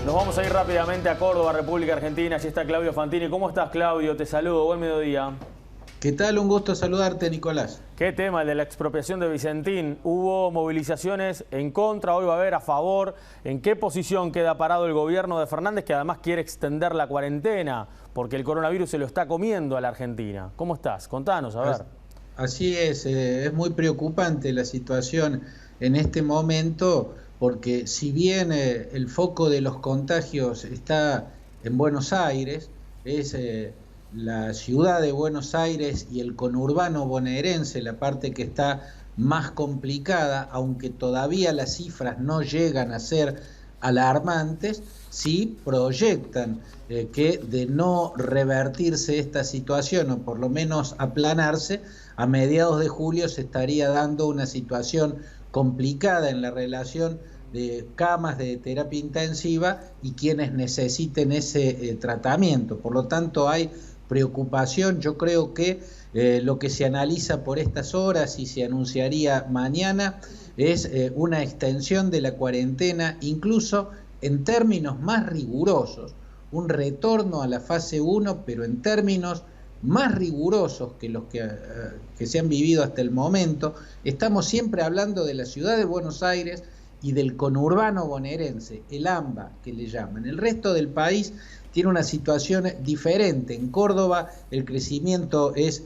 Nos vamos a ir rápidamente a Córdoba, República Argentina. Allí está Claudio Fantini. ¿Cómo estás, Claudio? Te saludo. Buen mediodía. ¿Qué tal? Un gusto saludarte, Nicolás. ¿Qué tema el de la expropiación de Vicentín? Hubo movilizaciones en contra, hoy va a haber a favor. ¿En qué posición queda parado el gobierno de Fernández, que además quiere extender la cuarentena porque el coronavirus se lo está comiendo a la Argentina? ¿Cómo estás? Contanos, a ver. Así es muy preocupante la situación en este momento, porque si bien el foco de los contagios está en Buenos Aires, es la ciudad de Buenos Aires y el conurbano bonaerense la parte que está más complicada, aunque todavía las cifras no llegan a ser alarmantes, sí proyectan que de no revertirse esta situación, o por lo menos aplanarse, a mediados de julio se estaría dando una situación complicada en la relación de camas de terapia intensiva y quienes necesiten ese tratamiento. Por lo tanto, hay preocupación. Yo creo que lo que se analiza por estas horas y se anunciaría mañana es una extensión de la cuarentena, incluso en términos más rigurosos, un retorno a la fase 1, pero en términos más rigurosos que los que se han vivido hasta el momento. Estamos siempre hablando de la ciudad de Buenos Aires y del conurbano bonaerense, el AMBA que le llaman. El resto del país tiene una situación diferente. En Córdoba el crecimiento es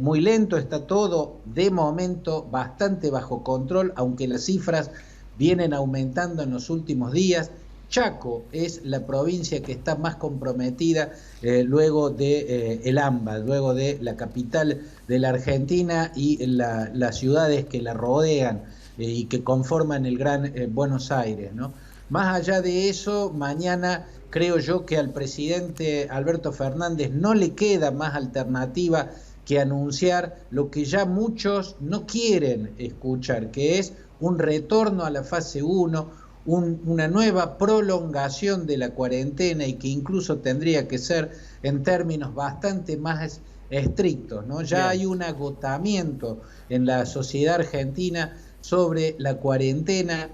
muy lento, está todo de momento bastante bajo control, aunque las cifras vienen aumentando en los últimos días. Chaco es la provincia que está más comprometida luego de el AMBA, luego de la capital de la Argentina y las ciudades que la rodean y que conforman el Gran Buenos Aires, ¿no? Más allá de eso, mañana creo yo que al presidente Alberto Fernández no le queda más alternativa que anunciar lo que ya muchos no quieren escuchar, que es un retorno a la fase 1, una nueva prolongación de la cuarentena, y que incluso tendría que ser en términos bastante más estrictos, ¿no? Ya hay un agotamiento en la sociedad argentina sobre la cuarentena.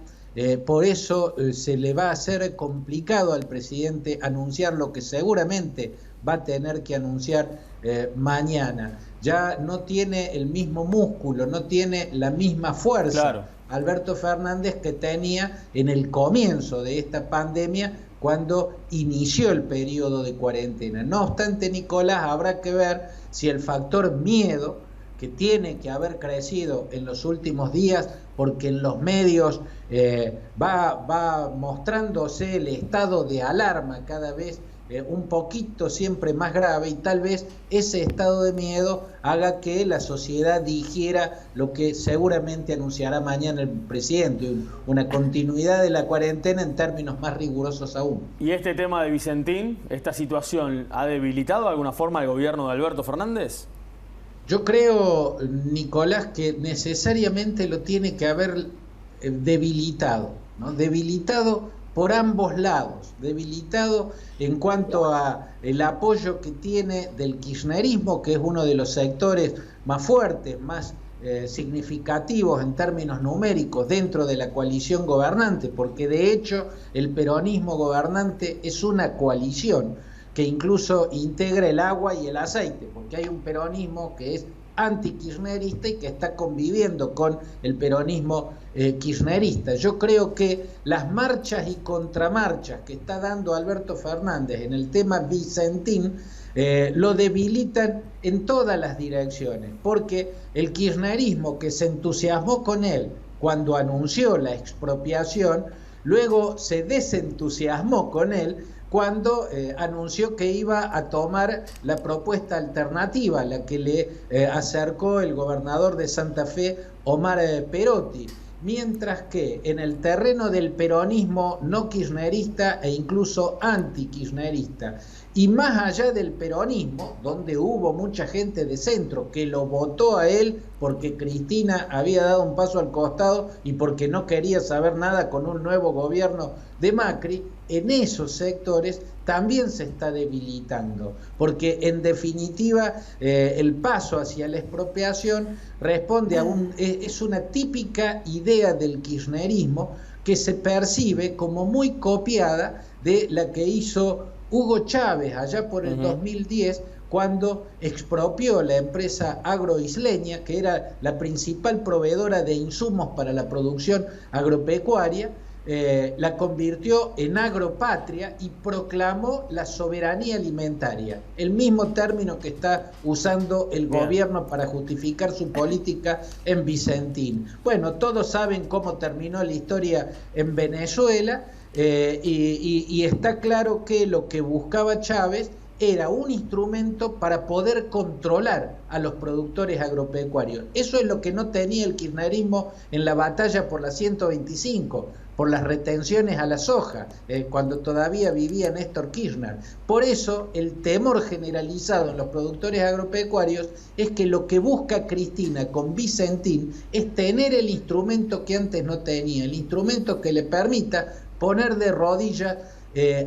Por eso se le va a hacer complicado al presidente anunciar lo que seguramente va a tener que anunciar mañana. Ya no tiene el mismo músculo, no tiene la misma fuerza. Claro. Alberto Fernández que tenía en el comienzo de esta pandemia, cuando inició el periodo de cuarentena. No obstante, Nicolás, habrá que ver si el factor miedo, que tiene que haber crecido en los últimos días, porque en los medios va mostrándose el estado de alarma cada vez un poquito siempre más grave, y tal vez ese estado de miedo haga que la sociedad digiera lo que seguramente anunciará mañana el presidente, una continuidad de la cuarentena en términos más rigurosos aún. ¿Y este tema de Vicentín, esta situación, ha debilitado de alguna forma el gobierno de Alberto Fernández? Yo creo, Nicolás, que necesariamente lo tiene que haber debilitado, ¿no? Debilitado por ambos lados, debilitado en cuanto a el apoyo que tiene del kirchnerismo, que es uno de los sectores más fuertes, más significativos en términos numéricos dentro de la coalición gobernante, porque de hecho el peronismo gobernante es una coalición que incluso integra el agua y el aceite, porque hay un peronismo que es anti-kirchnerista y que está conviviendo con el peronismo kirchnerista. Yo creo que las marchas y contramarchas que está dando Alberto Fernández en el tema Vicentín lo debilitan en todas las direcciones, porque el kirchnerismo, que se entusiasmó con él cuando anunció la expropiación, luego se desentusiasmó con él cuando anunció que iba a tomar la propuesta alternativa, la que le acercó el gobernador de Santa Fe, Omar Perotti. Mientras que en el terreno del peronismo no kirchnerista e incluso anti-kirchnerista, y más allá del peronismo, donde hubo mucha gente de centro que lo votó a él porque Cristina había dado un paso al costado y porque no quería saber nada con un nuevo gobierno de Macri, en esos sectores también se está debilitando, porque en definitiva el paso hacia la expropiación responde a es una típica idea del kirchnerismo que se percibe como muy copiada de la que hizo Hugo Chávez allá por el 2010, cuando expropió la empresa agroisleña, que era la principal proveedora de insumos para la producción agropecuaria, la convirtió en agropatria y proclamó la soberanía alimentaria, el mismo término que está usando el gobierno para justificar su política en Vicentín. Bueno, todos saben cómo terminó la historia en Venezuela, y está claro que lo que buscaba Chávez era un instrumento para poder controlar a los productores agropecuarios. Eso es lo que no tenía el kirchnerismo en la batalla por la 125, por las retenciones a la soja, cuando todavía vivía Néstor Kirchner. Por eso el temor generalizado en los productores agropecuarios es que lo que busca Cristina con Vicentín es tener el instrumento que antes no tenía, el instrumento que le permita poner de rodillas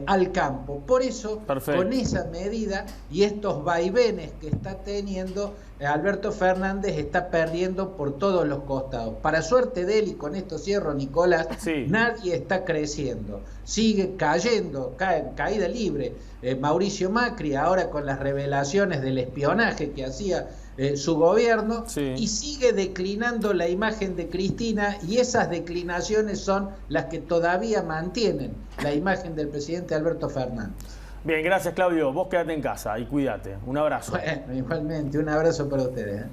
al campo. Por eso, con esa medida y estos vaivenes que está teniendo, Alberto Fernández está perdiendo por todos los costados. Para suerte de él, y con esto cierro, Nicolás, nadie está creciendo. Sigue cayendo, caída libre. Mauricio Macri, ahora con las revelaciones del espionaje que hacía su gobierno, y sigue declinando la imagen de Cristina, y esas declinaciones son las que todavía mantienen la imagen del presidente Alberto Fernández. Bien, gracias, Claudio. Vos quédate en casa y cuídate. Un abrazo. Bueno, igualmente, un abrazo para ustedes.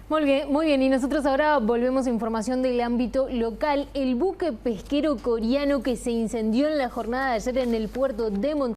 Muy bien, y nosotros ahora volvemos a información del ámbito local. El buque pesquero coreano que se incendió en la jornada de ayer en el puerto de Montevideo